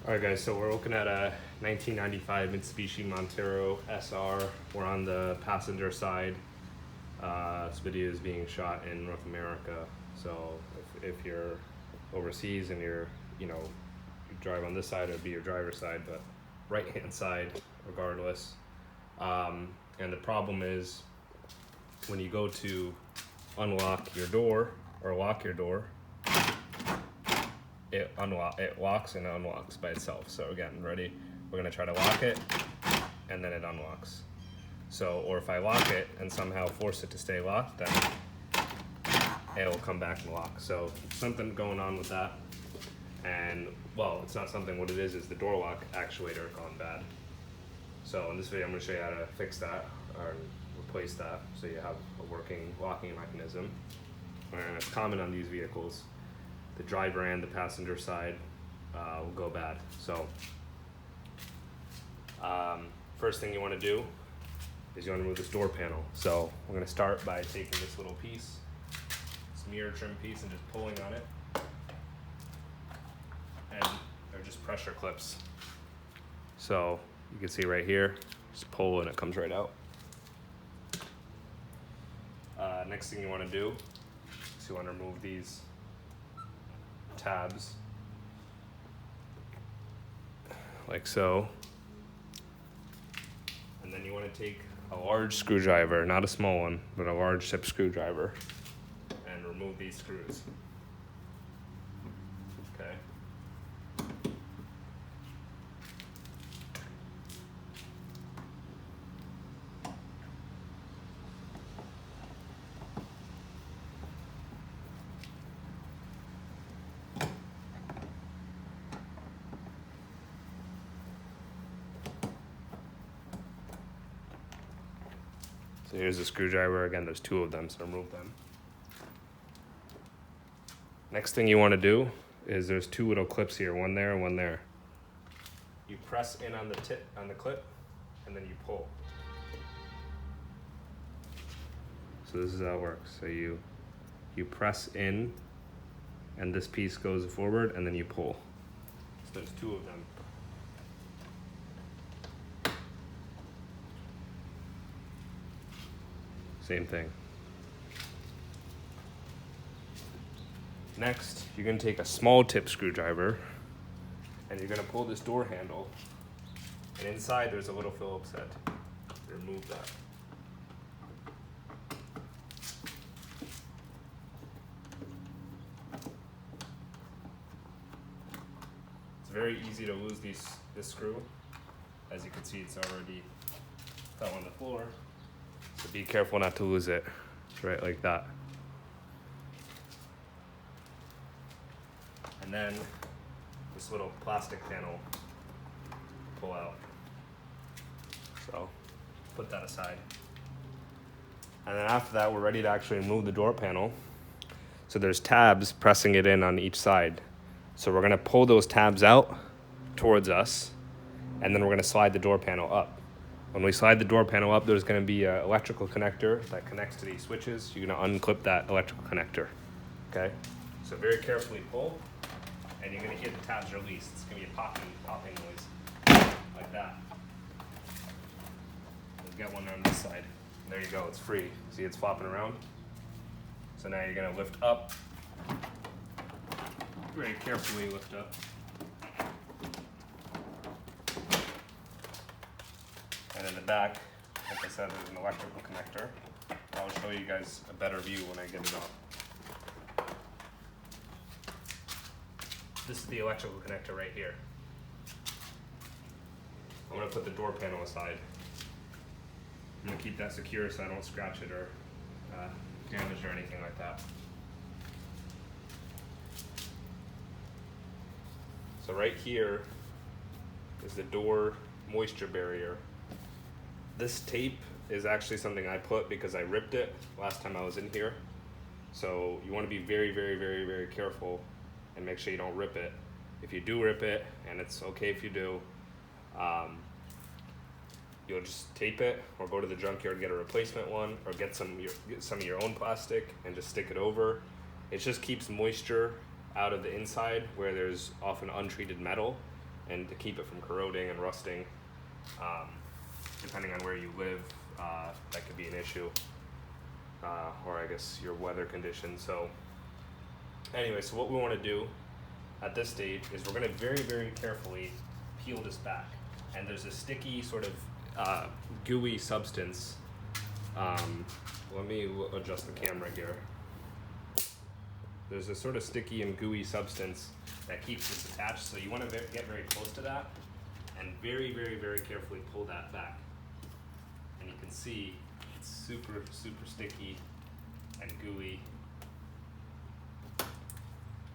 Alright guys, so we're looking at a 1995 Mitsubishi Montero SR. We're on the passenger side. This video is being shot in North America. So if you're overseas and you drive on this side, it would be your driver's side, but right hand side regardless. And the problem is when you go to unlock your door or lock your door, it locks and unlocks by itself. So again, ready? We're gonna try to lock it and then it unlocks. So, or if I lock it and somehow force it to stay locked, then it'll come back and lock. So something going on with that. And well, it's not something, what it is the door lock actuator gone bad. So in this video, I'm gonna show you how to fix that or replace that so you have a working locking mechanism. And it's common on these vehicles. The driver and the passenger side will go bad. So first thing you want to do is you want to remove this door panel. So we're going to start by taking this little piece, this mirror trim piece, and just pulling on it. And they're just pressure clips. So you can see right here, just pull and it comes right out. Next thing you want to do is you want to remove these tabs like so, and then you want to take a large screwdriver, not a small one but a large tip screwdriver, and remove these screws. Okay, so here's the screwdriver. Again, there's two of them, so remove them. Next thing you want to do is there's two little clips here, one there and one there. You press in on the tip, on the clip, and then you pull. So this is how it works. So you press in, and this piece goes forward, and then you pull. So there's two of them. Same thing. Next, you're going to take a small tip screwdriver and you're going to pull this door handle, and inside there's a little Phillips head. Remove that. It's very easy to lose this screw. As you can see, it's already fell on the floor. So be careful not to lose it, right like that. And then this little plastic panel, pull out. So put that aside. And then after that, we're ready to actually remove the door panel. So there's tabs pressing it in on each side. So we're gonna pull those tabs out towards us, and then we're gonna slide the door panel up. When we slide the door panel up, there's going to be an electrical connector that connects to these switches. You're going to unclip that electrical connector. Okay? So very carefully pull, and you're going to hear the tabs release. It's going to be a popping noise, like that. We'll get one on this side. There you go. It's free. See, it's flopping around. So now you're going to lift up. Very carefully lift up. And in the back, like I said, there's an electrical connector. I'll show you guys a better view when I get it off. This is the electrical connector right here. I'm going to put the door panel aside. I'm going to keep that secure so I don't scratch it or damage or anything like that. So right here is the door moisture barrier. This tape is actually something I put because I ripped it last time I was in here. So you want to be very, very, very, very careful and make sure you don't rip it. If you do rip it, and it's okay if you do, you'll just tape it or go to the junkyard and get a replacement one, or get some of your own plastic and just stick it over. It just keeps moisture out of the inside where there's often untreated metal, and to keep it from corroding and rusting. Depending on where you live, that could be an issue, or I guess your weather conditions. So anyway, so what we want to do at this stage is we're going to very, very carefully peel this back. And there's a sticky sort of gooey substance. Let me adjust the camera here. There's a sort of sticky and gooey substance that keeps this attached, so you want to get very close to that and very, very, very carefully pull that back. And you can see it's super, super sticky and gooey.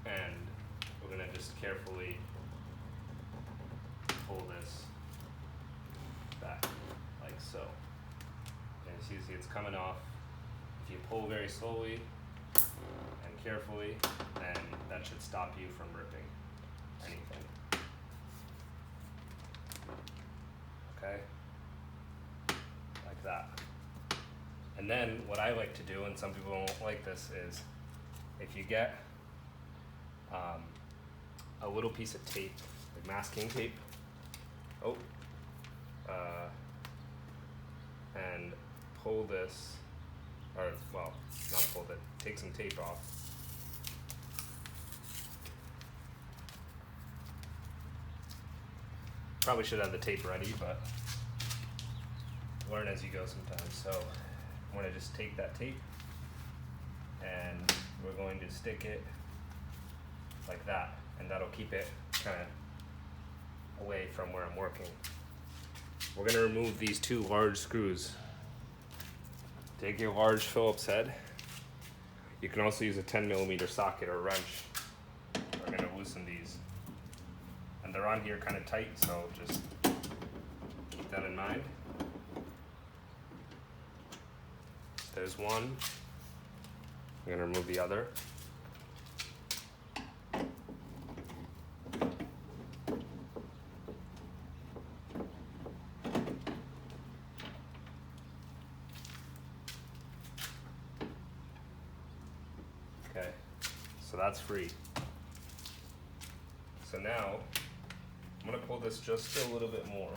And we're going to just carefully pull this back like so. And you see it's coming off. If you pull very slowly and carefully, then that should stop you from ripping anything. Okay? Like that. And then what I like to do, and some people won't like this, is if you get a little piece of tape, like masking tape, and pull this, or well, not pull it, take some tape off. Probably should have the tape ready, but learn as you go sometimes. So I'm going to just take that tape and we're going to stick it like that, and that'll keep it kind of away from where I'm working. We're going to remove these two large screws. Take your large Phillips head. You can also use a 10mm socket or wrench. We're going to loosen these. And they're on here kind of tight, so just keep that in mind. There's one. I'm going to remove the other. Okay, so that's free. So now, I'm going to pull this just a little bit more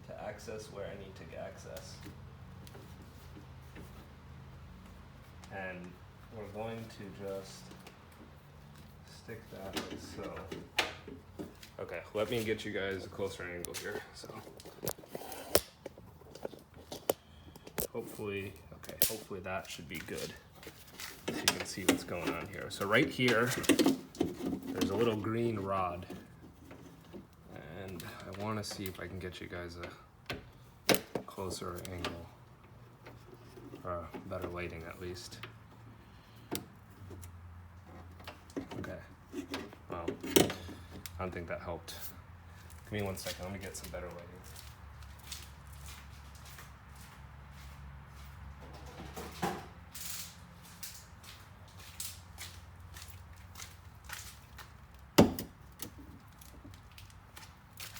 to access where I need to access. And we're going to just stick that like so. Okay, let me get you guys a closer angle here. So hopefully that should be good. So you can see what's going on here. So right here, there's a little green rod. And I want to see if I can get you guys a closer angle. Or better lighting at least. Okay. Well, I don't think that helped. Give me 1 second. Let me get some better lighting.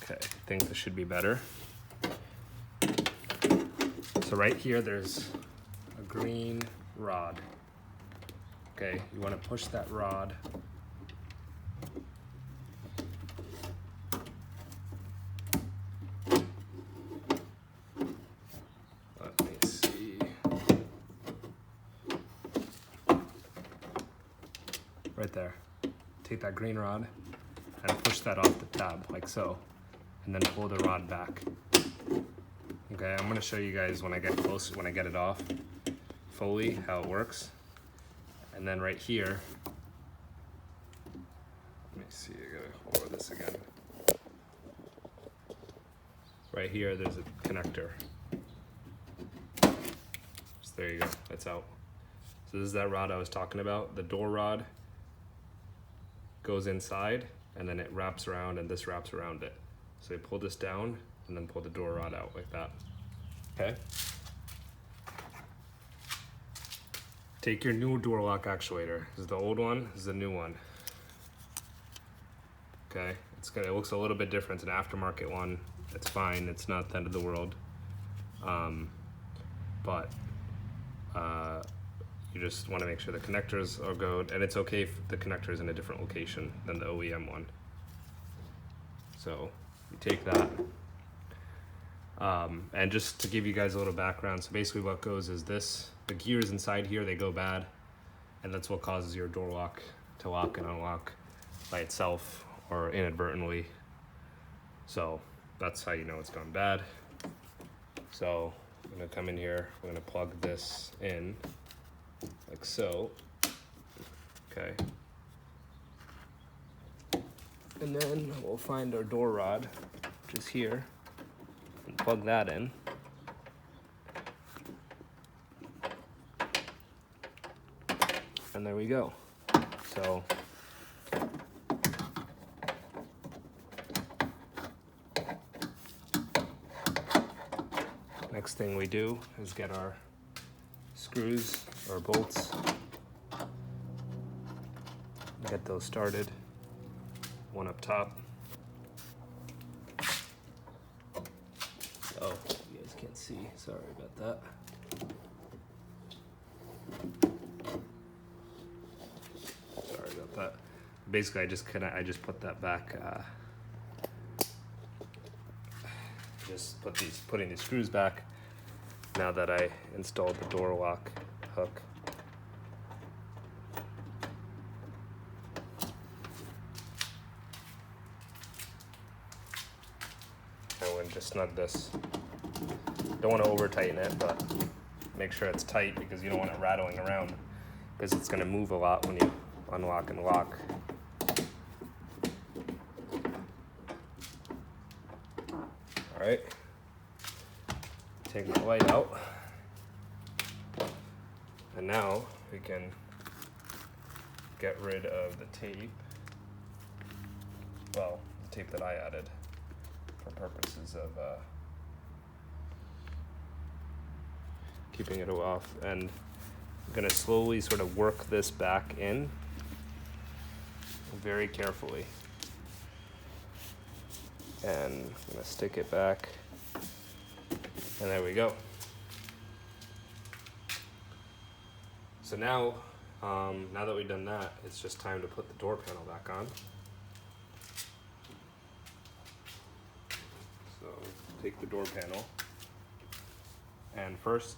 Okay, I think this should be better. So right here, there's a green rod. Okay, you want to push that rod let me see. Right there. Take that green rod and push that off the tab like so, and then pull the rod back. Okay, I'm going to show you guys when I get close, when I get it off fully, how it works. And then right here, let me see, I gotta lower this again. Right here, there's a connector. So there you go, that's out. So this is that rod I was talking about. The door rod goes inside, and then it wraps around, and this wraps around it. So you pull this down, and then pull the door rod out like that. Okay? Take your new door lock actuator. This is the old one, this is the new one. Okay, it looks a little bit different. It's an aftermarket one. It's fine, it's not the end of the world. But you just want to make sure the connectors are good, and it's okay if the connector is in a different location than the OEM one. So you take that. And just to give you guys a little background, so basically what goes is this, the gears inside here, they go bad, and that's what causes your door lock to lock and unlock by itself or inadvertently. So that's how you know it's gone bad. So I'm gonna come in here, we're gonna plug this in like so. Okay. And then we'll find our door rod, which is here, and plug that in. And there we go. So next thing we do is get our screws or bolts, get those started. One up top. Oh, you guys can't see, sorry about that. Sorry about that. Basically, I just put that back. Just putting these screws back. Now that I installed the door lock hook. I'm going to just snug this. Don't want to over tighten it, but make sure it's tight because you don't want it rattling around, because it's going to move a lot when you unlock and lock. Alright, take my light out, and now we can get rid of the tape, well, the tape that I added for purposes of keeping it off, and I'm going to slowly sort of work this back in very carefully. And I'm going to stick it back, and there we go. So now, now that we've done that, it's just time to put the door panel back on. So take the door panel, and first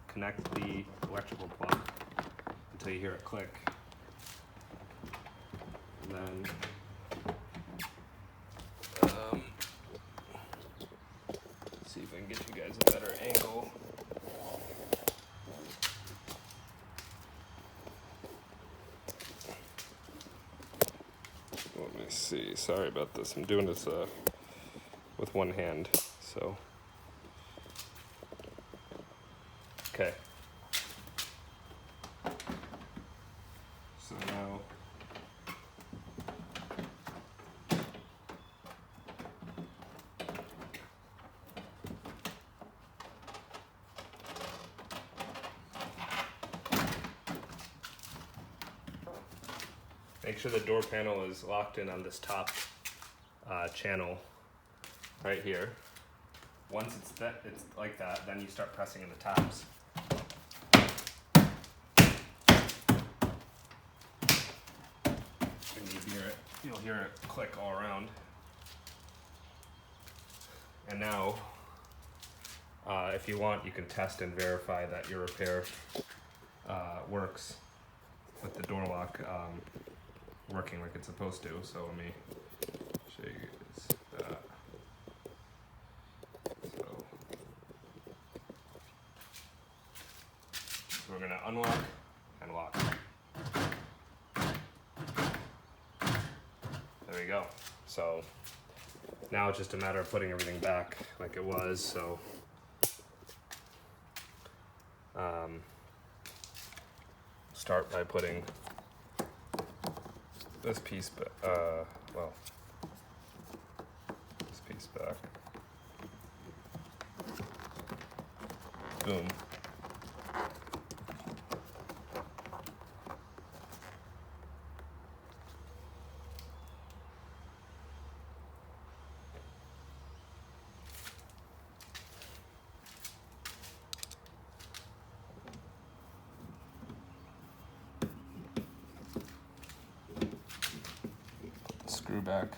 connect the electrical plug until you hear it click. And then see if I can get you guys a better angle. Let me see. Sorry about this. I'm doing this with one hand. So, okay. So now, make sure the door panel is locked in on this top channel right here. Once it's like that, then you start pressing in the tabs. And you'll hear it click all around. And now, if you want, you can test and verify that your repair works with the door lock working like it's supposed to. So let me show you guys that. So we're gonna unlock and lock. There we go. So now it's just a matter of putting everything back like it was. So start by putting this piece, well, this piece back. Boom. Screw back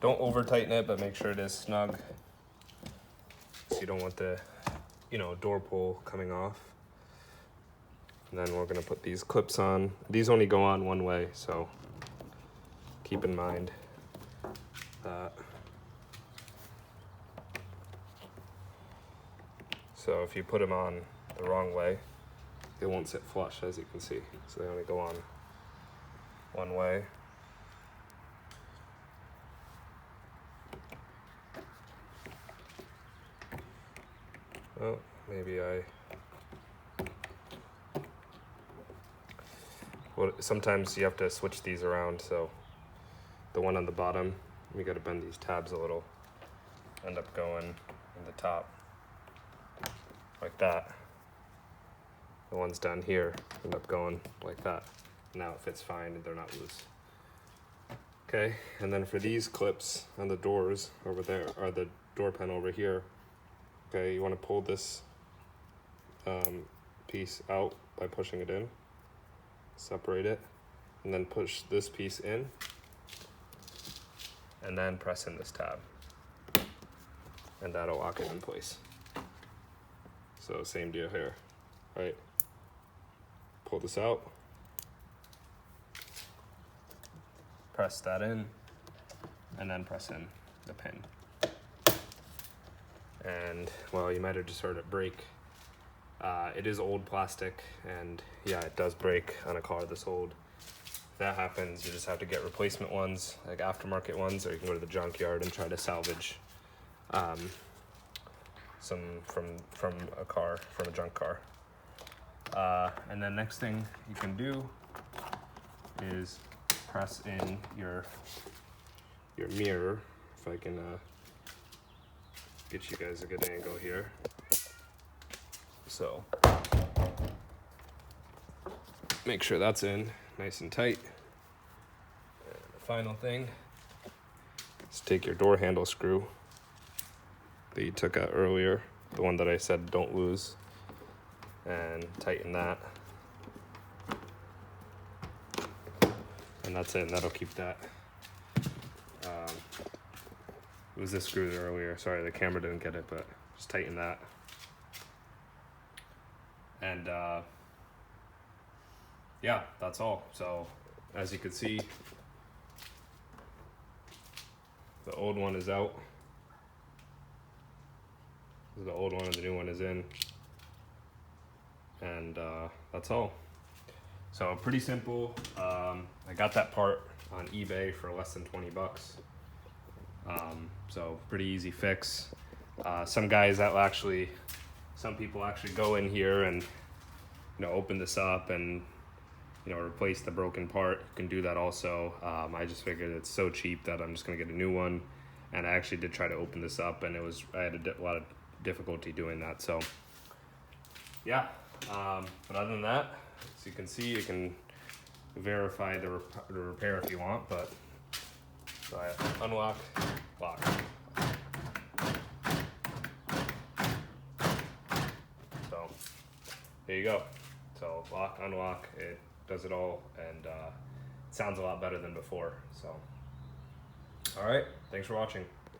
don't over tighten it, but make sure it is snug. So you don't want the, door pull coming off. And then we're gonna put these clips on. These only go on one way, so keep in mind that. So if you put them on the wrong way, they won't sit flush, as you can see. So they only go on one way. Oh, maybe well, sometimes you have to switch these around, so the one on the bottom, we gotta bend these tabs a little, end up going in the top, like that. The ones down here end up going like that. Now it fits fine and they're not loose. Okay, and then for these clips on the doors over there, or the door panel over here, okay, you wanna pull this piece out by pushing it in, separate it, and then push this piece in, and then press in this tab, and that'll lock it in place. So same deal here, right? Pull this out, press that in, and then press in the pin. And well, you might have just heard it break. It is old plastic, and yeah, it does break on a car this old. If that happens, you just have to get replacement ones, like aftermarket ones, or you can go to the junkyard and try to salvage some from a junk car. And then next thing you can do is press in your mirror. If I can get you guys a good angle here. So make sure that's in nice and tight. And the final thing is take your door handle screw that you took out earlier, the one that I said don't lose, and tighten that. And that's it, and that'll keep that. It was this screw earlier. Sorry, the camera didn't get it, but just tighten that. And yeah, that's all. So as you can see, the old one is out. The old one and the new one is in. And that's all. So pretty simple. I got that part on eBay for less than 20 bucks. So pretty easy fix. Some people actually go in here and open this up and replace the broken part. You can do that also. I just figured it's so cheap that I'm just gonna get a new one. And I actually did try to open this up, and I had a lot of difficulty doing that. So yeah, but other than that, as you can see, you can verify the repair if you want. But so I unlock, lock. So there you go. So lock, unlock, it does it all, and it sounds a lot better than before. So all right, thanks for watching.